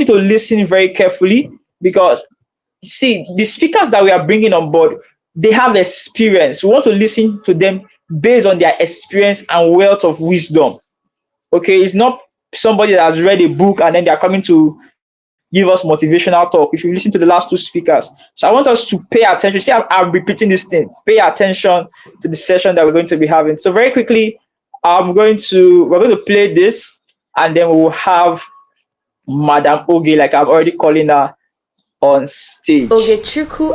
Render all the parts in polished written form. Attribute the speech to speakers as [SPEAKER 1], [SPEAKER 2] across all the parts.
[SPEAKER 1] you to listen very carefully because see the speakers that we are bringing on board, they have experience. We want to listen to them based on their experience and wealth of wisdom. Okay, it's not somebody that has read a book and then they are coming to give us motivational talk. If you listen to the last two speakers, so I want us to pay attention. See, I'm repeating this thing. Pay attention to the session that we're going to be having. So very quickly, we're going to play this, and then we will have Madam Oge, like I'm already calling her, on stage.
[SPEAKER 2] Ogechukwu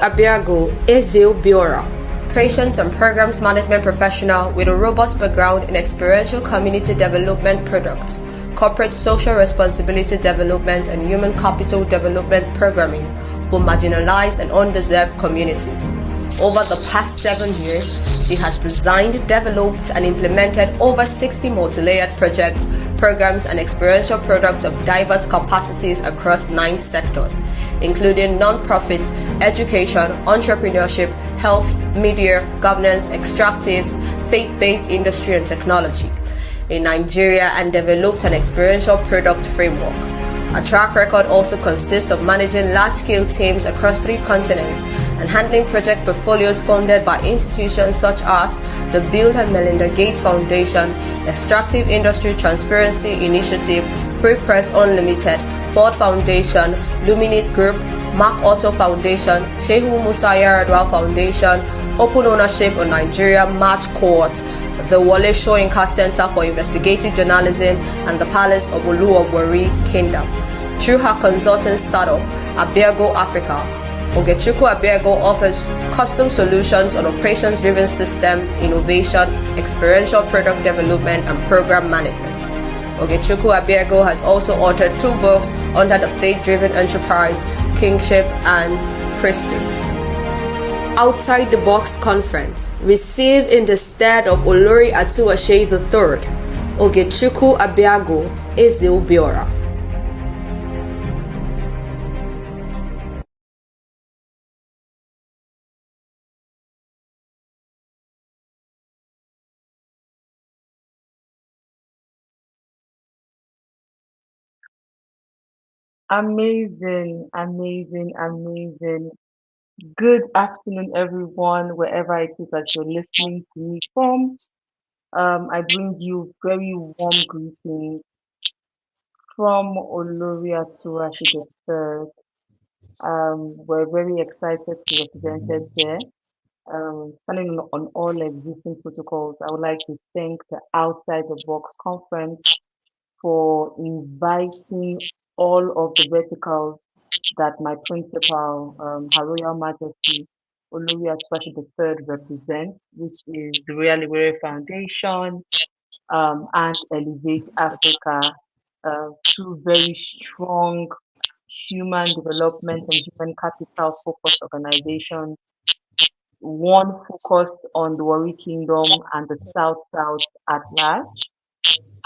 [SPEAKER 2] Ezeobiorah, Patients and Programs Management Professional with a robust background in experiential community development products, corporate social responsibility development and human capital development programming for marginalized and undeserved communities. Over the past 7 years, she has designed, developed, and implemented over 60 multi-layered projects, programs, and experiential products of diverse capacities across 9 sectors, including non-profit, education, entrepreneurship, health, media, governance, extractives, faith-based industry, and technology in Nigeria, and developed an experiential product framework. Her track record also consists of managing large-scale teams across 3 continents and handling project portfolios funded by institutions such as the Bill and Melinda Gates Foundation, Extractive Industry Transparency Initiative, Free Press Unlimited, Ford Foundation, Luminate Group, Mark Otto Foundation, Shehu Musa Yaradua Foundation, Open Ownership on Nigeria March Court, the Wale Soyinka Center for Investigative Journalism, and the Palace of Olu of Wari Kingdom. Through her consulting startup, Abiergo Africa, Ogechukwu offers custom solutions on operations-driven system innovation, experiential product development, and program management. Ogechukwu has also authored 2 books under the faith-driven enterprise, Kingship and Priesthood. Outside the Box Conference, received in the stead of Olori Atuashe III, Ogechukwu Ezeobiorah.
[SPEAKER 3] Amazing, amazing, amazing. Good afternoon, everyone, wherever it is that you're listening to me from. I bring you very warm greetings from Oloria Turashi III. We're very excited to be represented here. Standing on all existing protocols, I would like to thank the Outside the Box Conference for inviting all of the verticals that my principal, Her Royal Majesty Olori Atuashi III represents, which is the Royal Library Foundation and Elevate Africa, 2 very strong human development and human capital focused organizations, one focused on the Wari Kingdom and the South at large,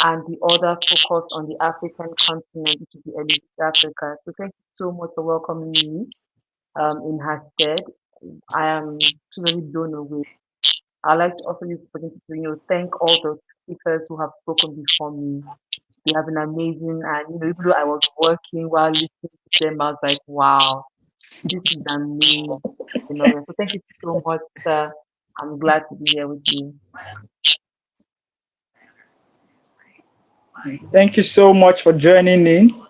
[SPEAKER 3] and the other focused on the African continent, which is the Elite Africa. So thank you so much for welcoming me in her stead. I am totally blown away. I'd like to also use the opportunity to thank all the speakers who have spoken before me. They have been amazing, and even though I was working while listening to them, I was like, wow, this is amazing. So thank you so much, sir. I'm glad to be here with you.
[SPEAKER 1] Thank you so much for joining in.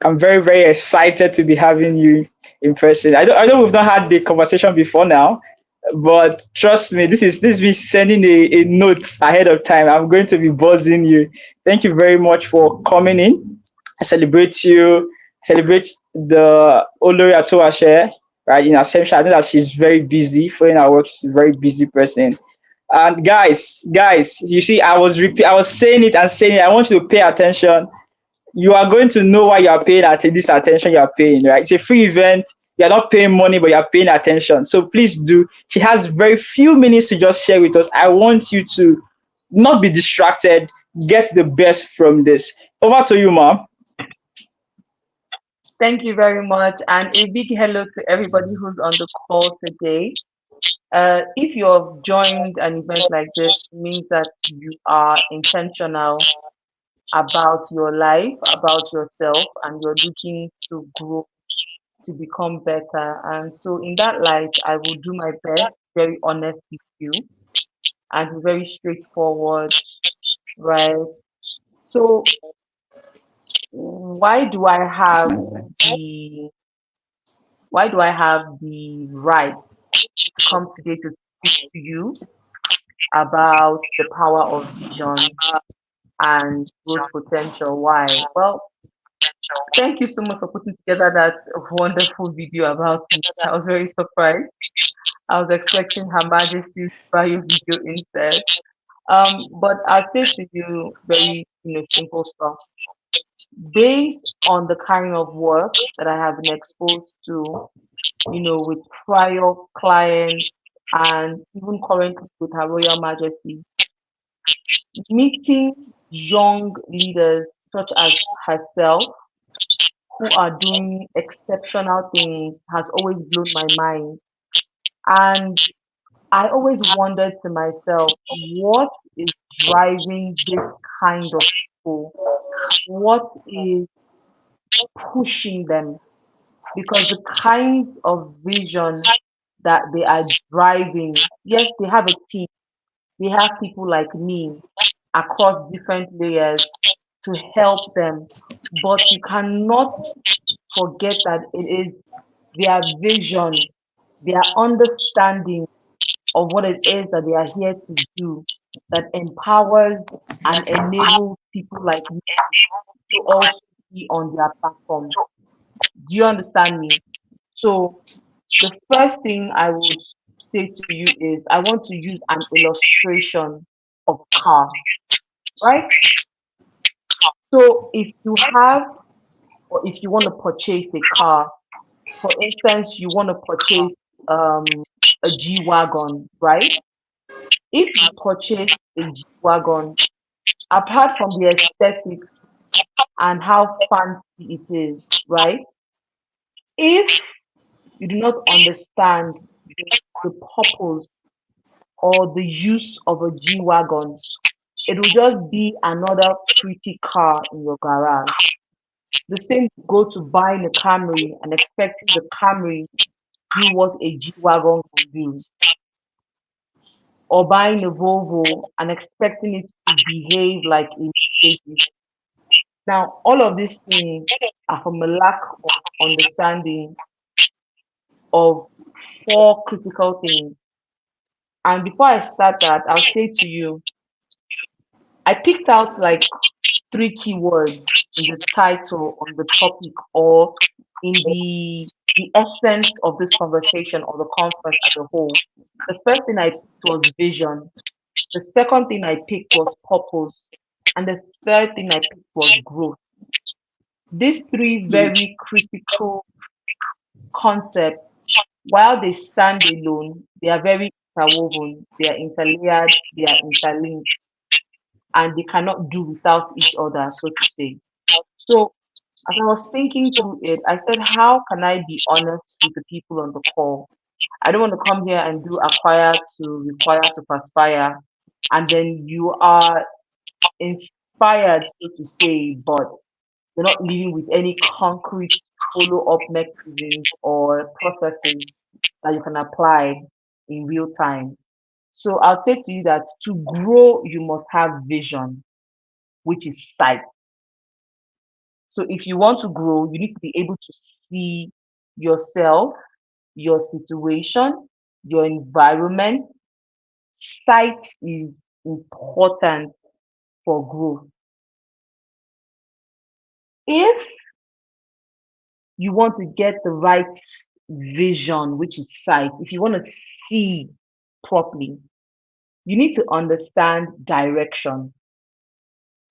[SPEAKER 1] I'm very, very excited to be having you in person. I know we've not had the conversation before now, but trust me, this is me sending a note ahead of time. I'm going to be buzzing you. Thank you very much for coming in. I celebrate you, celebrate the Olori Atuashe, right? In Assumption, I know that she's very busy following her work. She's a very busy person. And guys, you see, I was saying it and saying it. I want you to pay attention. You are going to know why you are paying this attention you are paying, right? It's a free event. You're not paying money, but you're paying attention. So please do. She has very few minutes to just share with us. I want you to not be distracted. Get the best from this. Over to you, ma'am.
[SPEAKER 3] Thank you very much. And a big hello to everybody who's on the call today. If you have joined an event like this, it means that you are intentional about your life, about yourself, and you're looking to grow, to become better. And so, in that light, I will do my best, very honest with you, and be very straightforward, right? So, why do I have the why do I have the right to come today to speak to you about the power of vision and growth potential? Why? Well, thank you so much for putting together that wonderful video about me. I was very surprised. I was expecting Her Majesty's bio video instead. But I'll say to you very, simple stuff. Based on the kind of work that I have been exposed to, with prior clients and even currently with Her Royal Majesty, meeting young leaders such as herself who are doing exceptional things has always blown my mind. And I always wondered to myself, what is driving this kind of people? What is pushing them? Because the kind of vision that they are driving, yes, they have a team, they have people like me across different layers to help them. But you cannot forget that it is their vision, their understanding of what it is that they are here to do that empowers and enables people like me to also be on their platform. Do you understand me? So the first thing I would say to you is I want to use an illustration of car, right? So if you have or if you want to purchase a car, for instance, you want to purchase a G Wagon, right? If you purchase a G Wagon, apart from the aesthetics and how fancy it is, right? If you do not understand the purpose or the use of a G Wagon, it will just be another pretty car in your garage. The same go to buying a Camry and expecting the Camry do what a G Wagon can do, or buying a Volvo and expecting it to behave like a Mercedes. Now, all of these things are from a lack of understanding of four critical things. And before I start that, I'll say to you, I picked out like three keywords in the title, on the topic, or in the essence of this conversation or the conference as a whole. The first thing I picked was vision. The second thing I picked was purpose. And the third thing I picked was growth. These three very critical concepts, while they stand alone, they are very interwoven, they are interlayered, they are interlinked, and they cannot do without each other, so to say. So, as I was thinking through it, I said, how can I be honest with the people on the call? I don't want to come here and do acquire to require to perspire, and then you are inspired, so to say, but you're not living with any concrete follow-up mechanisms or processes that you can apply in real time. So I'll say to you that to grow, you must have vision, which is sight. So if you want to grow, you need to be able to see yourself, your situation, your environment. Sight is important for growth. If you want to get the right vision, which is sight, if you want to see properly, you need to understand direction.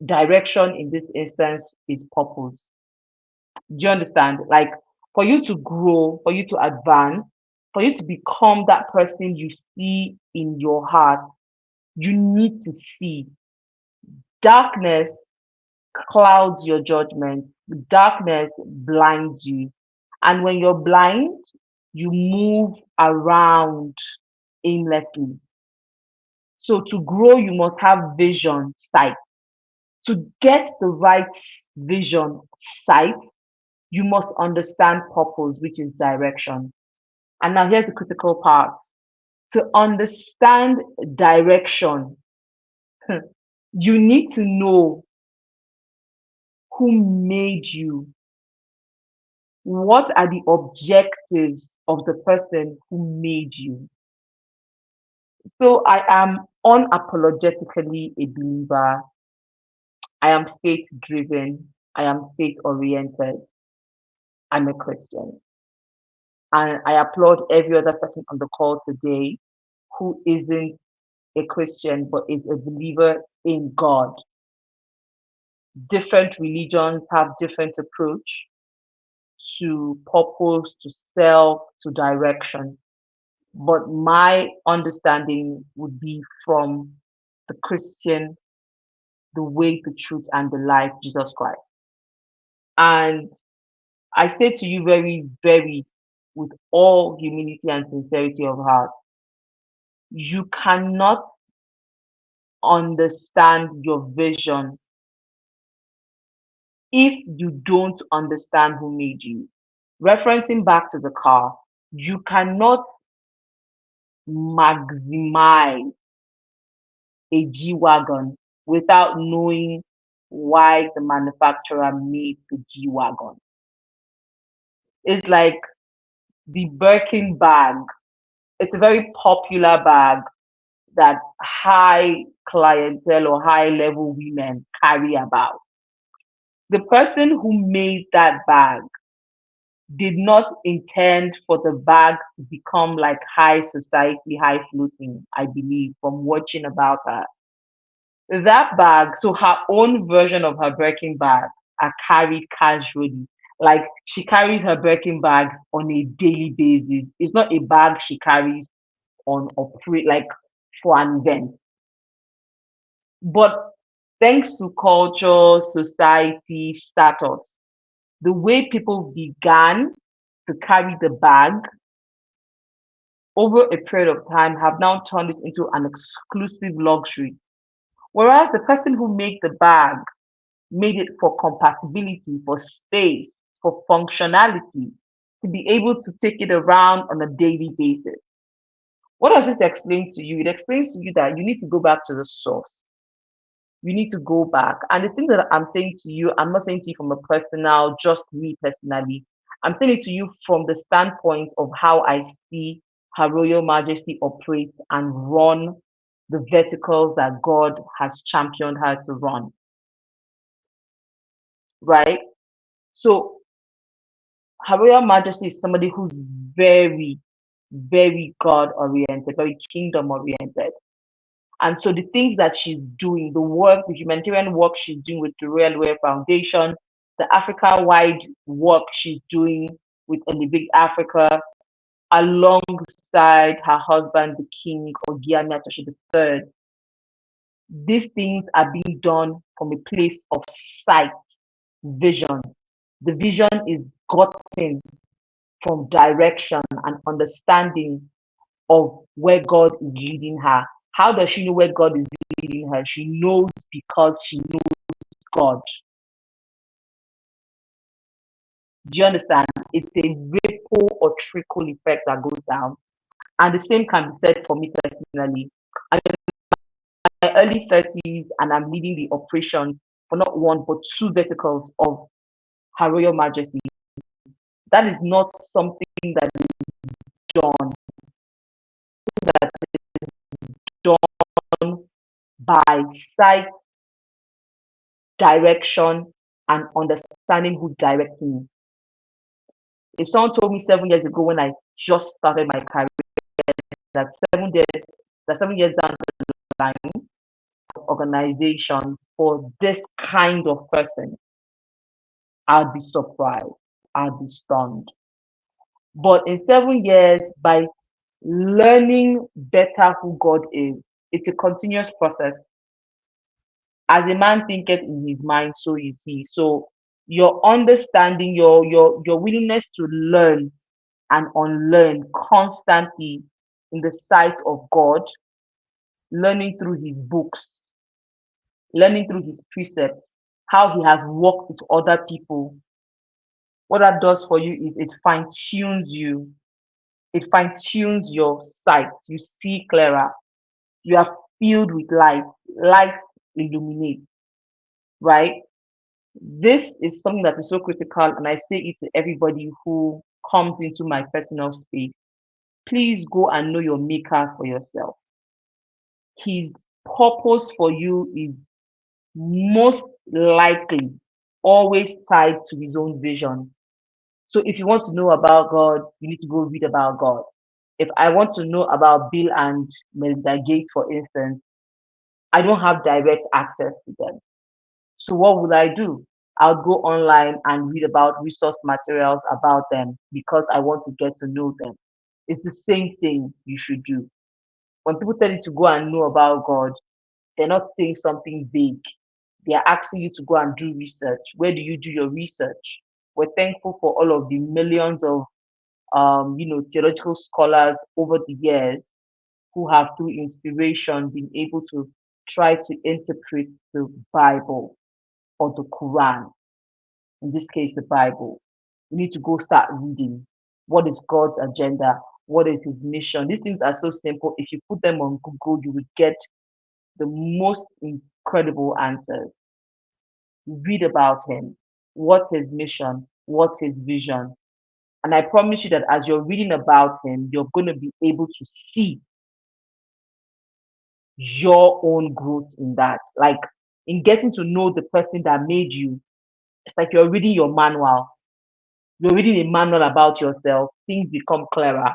[SPEAKER 3] Direction in this instance is purpose. Do you understand? Like for you to grow, for you to advance, for you to become that person you see in your heart, you need to see. Darkness clouds your judgment, darkness blinds you. And when you're blind, you move around aimlessly. So to grow, you must have vision, sight. To get the right vision, sight, you must understand purpose, which is direction. And now here's the critical part. To understand direction, you need to know who made you. What are the objectives of the person who made you? So I am unapologetically a believer. I am faith driven. I am faith oriented. I'm a Christian. And I applaud every other person on the call today who isn't a Christian but is a believer in God. Different religions have different approach to purpose, to self, to direction. But my understanding would be from the Christian, the way, the truth, and the life, Jesus Christ. And I say to you very, with all humility and sincerity of heart, you cannot understand your vision if you don't understand who made you. Referencing back to the car, you cannot maximize a G Wagon without knowing why the manufacturer made the G Wagon. It's like the Birkin bag. It's a very popular bag that high clientele or high level women carry about. The person who made that bag did not intend for the bag to become like high society, high floating, I believe, from watching about her. That bag, so her own version of her Birkin bag are carried casually. Like she carries her Birkin bag on a daily basis. It's not a bag she carries on operate like for an event. But thanks to culture, society, status, the way people began to carry the bag over a period of time have now turned it into an exclusive luxury. Whereas the person who made the bag made it for compatibility, for space, for functionality, to be able to take it around on a daily basis. What does this explain to you? It explains to you that you need to go back to the source. You need to go back. And the thing that I'm saying to you, I'm not saying to you from a personal, just me personally. I'm saying it to you from the standpoint of how I see Her Royal Majesty operate and run the verticals that God has championed her to run, right? So Her Royal Majesty is somebody who's very God oriented, very kingdom oriented. And so the things that she's doing, the work, the humanitarian work she's doing with the Royal Wear Foundation, the Africa-wide work she's doing with Elevate Africa, alongside her husband, the King Ogiami Atoshi III, these things are being done from a place of sight, vision. The vision is gotten from direction and understanding of where God is leading her. How does she know where God is leading her? She knows because she knows God. Do you understand? It's a ripple or trickle effect that goes down. And the same can be said for me personally. I'm in my early 30s and I'm leading the operation for not one but two verticals of Her Royal Majesty. That is not something that is done, that is done by sight, direction, and understanding who directs me. If someone told me 7 years ago when I just started my career that 7 years, that 7 years down the line, organization for this kind of person, I'd be surprised. I'd be stunned. But in 7 years, by learning better who God is, it's a continuous process. As a man thinketh in his mind, so is he. So your understanding, your willingness to learn and unlearn constantly in the sight of God, learning through his books, learning through his precepts, how he has worked with other people. What that does for you is it fine tunes you, it fine tunes your sight. You see clearer. You are filled with light. Light illuminates, right? This is something that is so critical, and I say it to everybody who comes into my personal space. Please go and know your maker for yourself. His purpose for you is most likely always tied to his own vision. So if you want to know about God, you need to go read about God. If I want to know about Bill and Melinda Gates, for instance, I don't have direct access to them. So what would I do? I'll go online and read about resource materials about them because I want to get to know them. It's the same thing you should do. When people tell you to go and know about God, they're not saying something vague. They are asking you to go and do research. Where do you do your research? We're thankful for all of the millions of theological scholars over the years who have, through inspiration, been able to try to interpret the Bible or the Quran, in this case, the Bible. You need to go start reading. What is God's agenda? What is his mission? These things are so simple. If you put them on Google, you would get the most incredible answers. Read about him. What's his mission? What's his vision? And I promise you that as you're reading about him, you're going to be able to see your own growth in that. Like in getting to know the person that made you, it's like you're reading your manual. You're reading a manual about yourself. Things become clearer.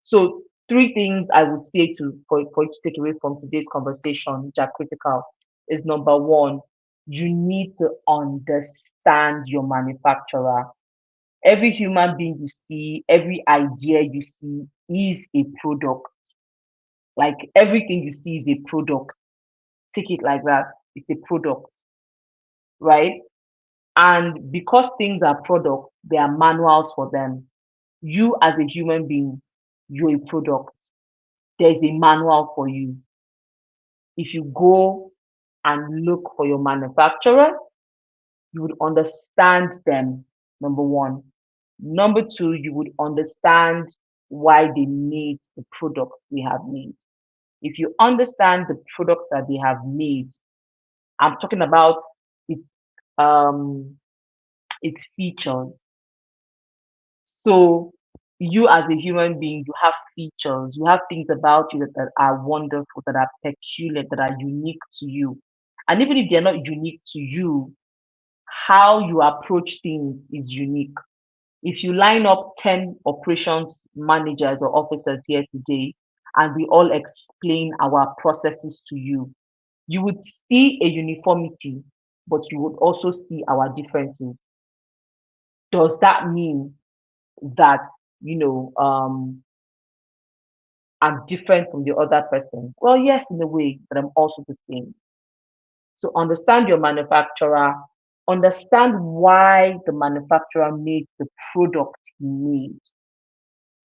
[SPEAKER 3] So three things I would say for you to take away from today's conversation, which are critical, is number one, you need to understand your manufacturer. Every human being you see, every idea you see is a product. Like everything you see is a product. Take it like that. It's a product, right? And because things are products, there are manuals for them. You as a human being, you're a product. There's a manual for you. If you go and look for your manufacturer, you would understand them, number one. Number two, you would understand why they made the products they have made. If you understand the products that they have made, I'm talking about its um its features. So you as a human being, you have features, you have things about you that are wonderful, that are peculiar, that are unique to you. And even if they're not unique to you, how you approach things is unique. If you line up 10 operations managers or officers here today and we all explain our processes to you, you would see a uniformity, but you would also see our differences. Does that mean that, you know, I'm different from the other person? Well, yes, in a way, but I'm also the same. So understand your manufacturer, understand why the manufacturer made the product he made.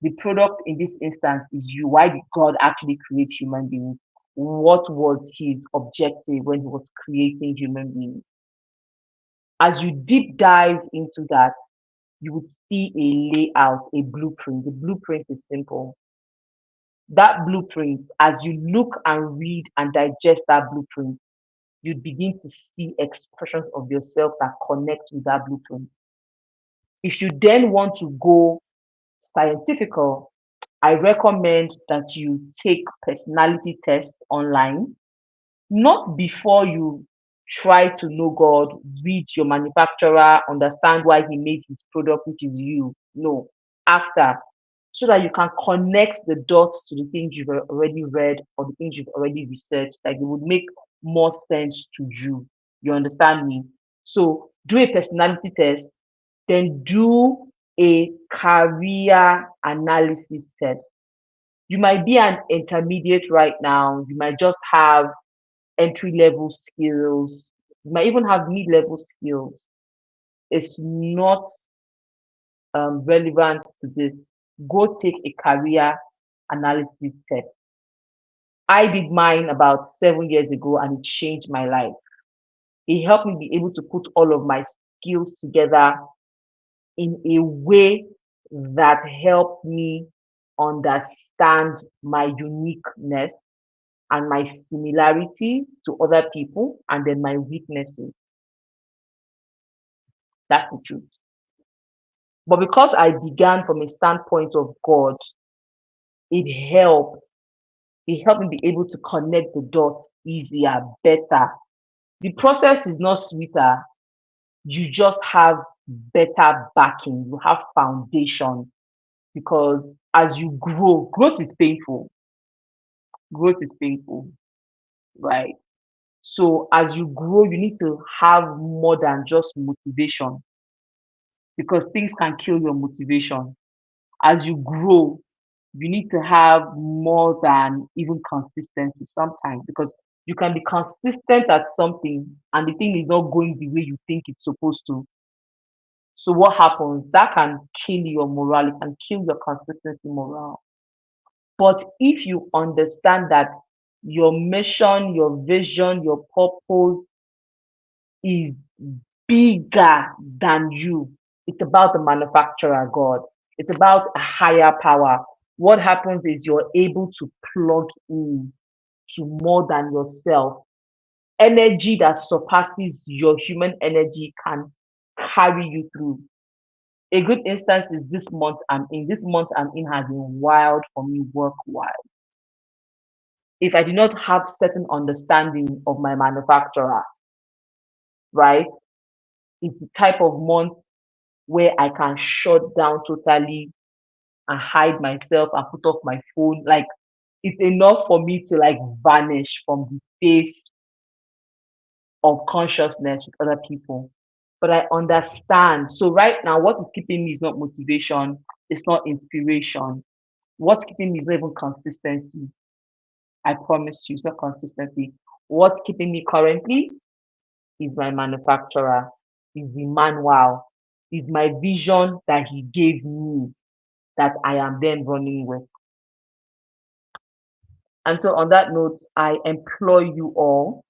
[SPEAKER 3] The product in this instance is you. Why did God actually create human beings? What was his objective when he was creating human beings? As you deep dive into that, you would see a layout, a blueprint. The blueprint is simple. That blueprint, as you look and read and digest that blueprint, you begin to see expressions of yourself that connect with that blueprint. If you then want to go scientifical, I recommend that you take personality tests online, not before you try to know God, read your manufacturer, understand why he made his product, which is you. No, after, so that you can connect the dots to the things you've already read or the things you've already researched, like it would make more sense to you. You understand me? So do a personality test, then do a career analysis test. You might be an intermediate right now, you might just have entry level skills, you might even have mid level skills. It's not relevant to this. Go take a career analysis test. I did mine about 7 years ago and it changed my life. It helped me be able to put all of my skills together in a way that helped me understand my uniqueness and my similarity to other people and then my weaknesses. That's the truth. But because I began from a standpoint of God, it helped. It helped me be able to connect the dots easier, better. The process is not sweeter. You just have better backing. You have foundation because as you grow, growth is painful. Growth is painful, right? So as you grow, you need to have more than just motivation because things can kill your motivation. As you grow, you need to have more than even consistency sometimes because you can be consistent at something and the thing is not going the way you think it's supposed to. So what happens? That can kill your morale, it can kill your consistency morale. But if you understand that your mission, your vision, your purpose is bigger than you. It's about the manufacturer, God. It's about a higher power. What happens is you're able to plug in to more than yourself. Energy that surpasses your human energy can carry you through. A good instance is this month I'm in. This month I'm in has been wild for me work wise. If I did not have certain understanding of my manufacturer, right, it's the type of month where I can shut down totally and hide myself and put off my phone. Like it's enough for me to like vanish from the face of consciousness with other people. But I understand. So right now, what is keeping me is not motivation, it's not inspiration. What's keeping me is not even consistency. I promise you, it's not consistency. What's keeping me currently is my manufacturer, is the manual, is my vision that he gave me that I am then running with. And so, on that note, I employ you all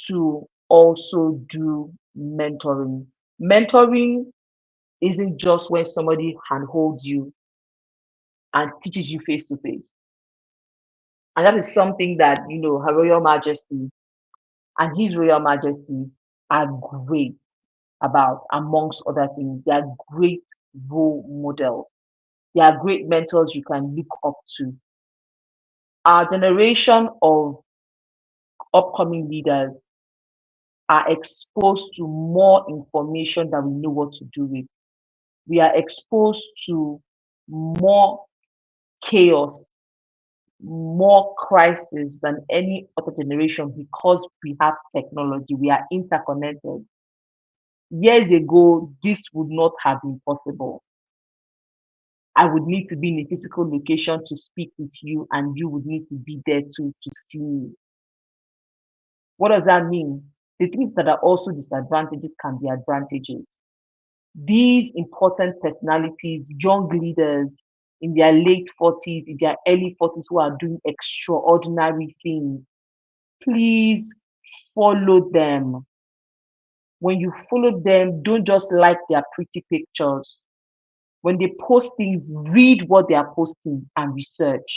[SPEAKER 3] to also do mentoring. Mentoring isn't just when somebody handholds you and teaches you face to face. And that is something that, Her Royal Majesty and His Royal Majesty are great about, amongst other things. They are great role models. They are great mentors you can look up to. Our generation of upcoming leaders are exposed to more information than we know what to do with. We are exposed to more chaos, more crisis than any other generation because we have technology. We are interconnected. Years ago, this would not have been possible. I would need to be in a physical location to speak with you, and you would need to be there to see me. What does that mean? The things that are also disadvantages can be advantages. These important personalities, young leaders in their late 40s, in their early 40s who are doing extraordinary things, please follow them. When you follow them, don't just like their pretty pictures. When they post things, read what they are posting and research.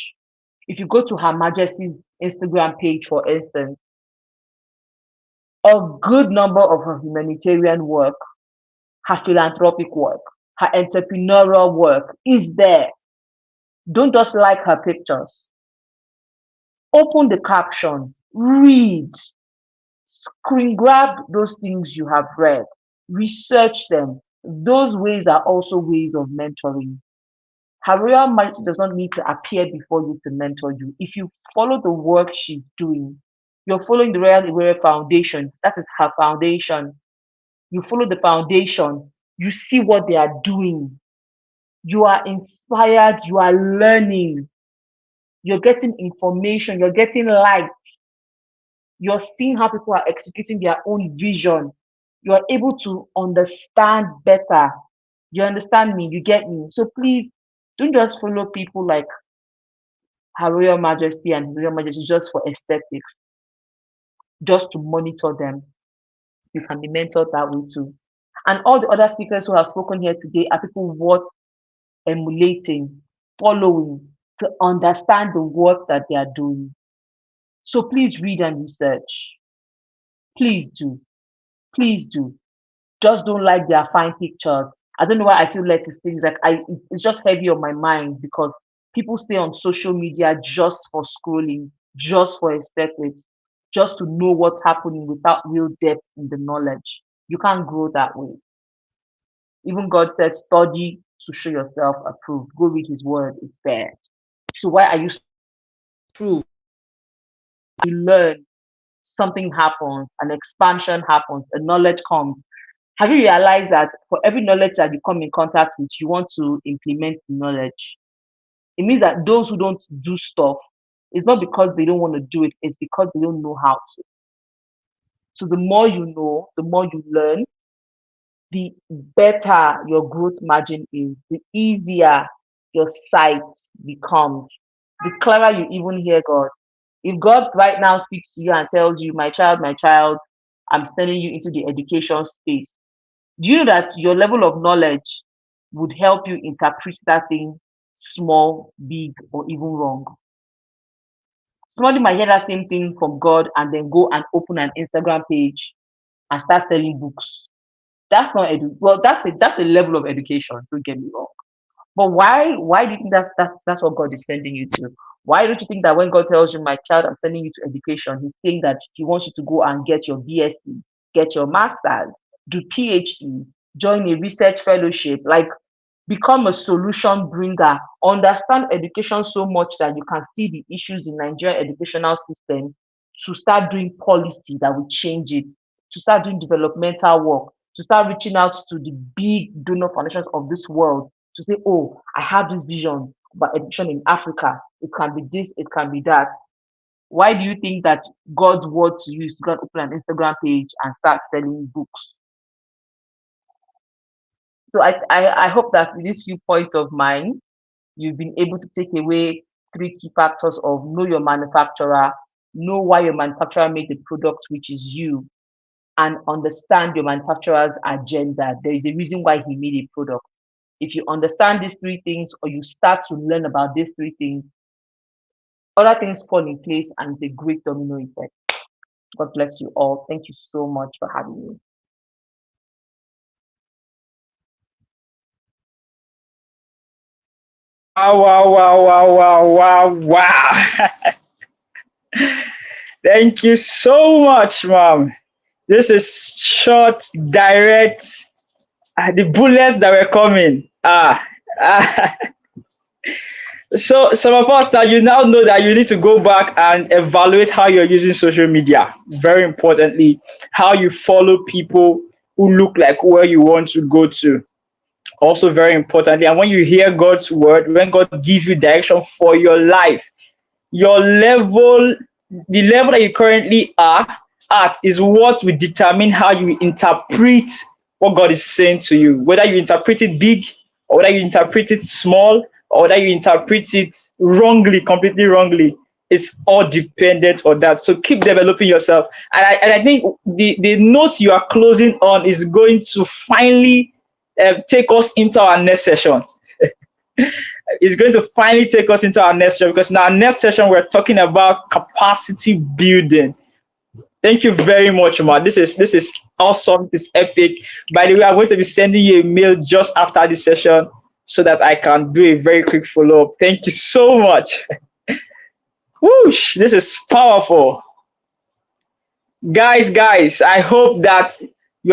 [SPEAKER 3] If you go to Her Majesty's Instagram page, for instance, a good number of her humanitarian work, her philanthropic work, her entrepreneurial work is there. Don't just like her pictures. Open the caption, read, screen grab those things you have read, research them. Those ways are also ways of mentoring. Her Royal Majesty does not need to appear before you to mentor you. If you follow the work she's doing, you're following the Royal Iwerie Foundation. That is her foundation. You follow the foundation. You see what they are doing. You are inspired. You are learning. You're getting information. You're getting light. You're seeing how people are executing their own vision. You're able to understand better. You understand me? You get me? So please don't just follow people like Her Royal Majesty and His Royal Majesty just for aesthetics, just to monitor them. You can be mentored that way too. And all the other speakers who have spoken here today are people worth emulating, following, to understand the work that they are doing. So please read and research. Please do. Please do. Just don't like their fine pictures. I don't know why I feel led to things like it's just heavy on my mind because people stay on social media just for scrolling, just for aesthetics, just to know what's happening without real depth in the knowledge. You can't grow that way. Even God said, study to show yourself approved. Go read his word, it's there. So why are you approved? You learn, something happens, an expansion happens, a knowledge comes. Have you realized that for every knowledge that you come in contact with, you want to implement the knowledge? It means that those who don't do stuff, it's not because they don't want to do it, it's because they don't know how to. So the more you know, the more you learn, the better your growth margin is, the easier your sight becomes, the clearer you even hear God. If God right now speaks to you and tells you, my child, I'm sending you into the education space, do you know that your level of knowledge would help you interpret that thing small, big, or even wrong? Somebody might hear that same thing from God and then go and open an Instagram page and start selling books. That's not well, that's a level of education, don't get me wrong. But why do you think that's what God is sending you to? Why don't you think that when God tells you, my child, I'm sending you to education, he's saying that he wants you to go and get your BSc, get your master's, do PhD, join a research fellowship, like become a solution bringer, understand education so much that you can see the issues in Nigerian educational system, to start doing policy that will change it, to start doing developmental work, to start reaching out to the big donor foundations of this world to say, oh, I have this vision about education in Africa. It can be this, it can be that. Why do you think that God's word to you is to go and open an Instagram page and start selling books? So I hope that with these few points of mine, you've been able to take away three key factors of know your manufacturer, know why your manufacturer made the product, which is you, and understand your manufacturer's agenda. There is a reason why he made a product. If you understand these three things or you start to learn about these three things, other things fall in place and it's a great domino effect. God bless you all. Thank you so much for having me.
[SPEAKER 1] Wow, wow, wow, wow, wow, wow, wow. Thank you so much, mom. This is short, direct. The bullets that were coming. Ah. So some of us that you now know that you need to go back and evaluate how you're using social media. Very importantly, how you follow people who look like where you want to go to. Also very importantly, and when you hear God's word, when God gives you direction for your life, your level, the level that you currently are at is what will determine how you interpret what God is saying to you, whether you interpret it big or whether you interpret it small or whether you interpret it wrongly, completely wrongly. It's all dependent on that. So keep developing yourself. And I think the note you are closing on is going to finally take us into our next session. It's going to finally take us into our next session, because in our next session we're talking about capacity building. Thank you very much, man. This is awesome. This is epic. By the way, I'm going to be sending you a mail just after this session so that I can do a very quick follow-up. Thank you so much. Whoosh, this is powerful. Guys, I hope that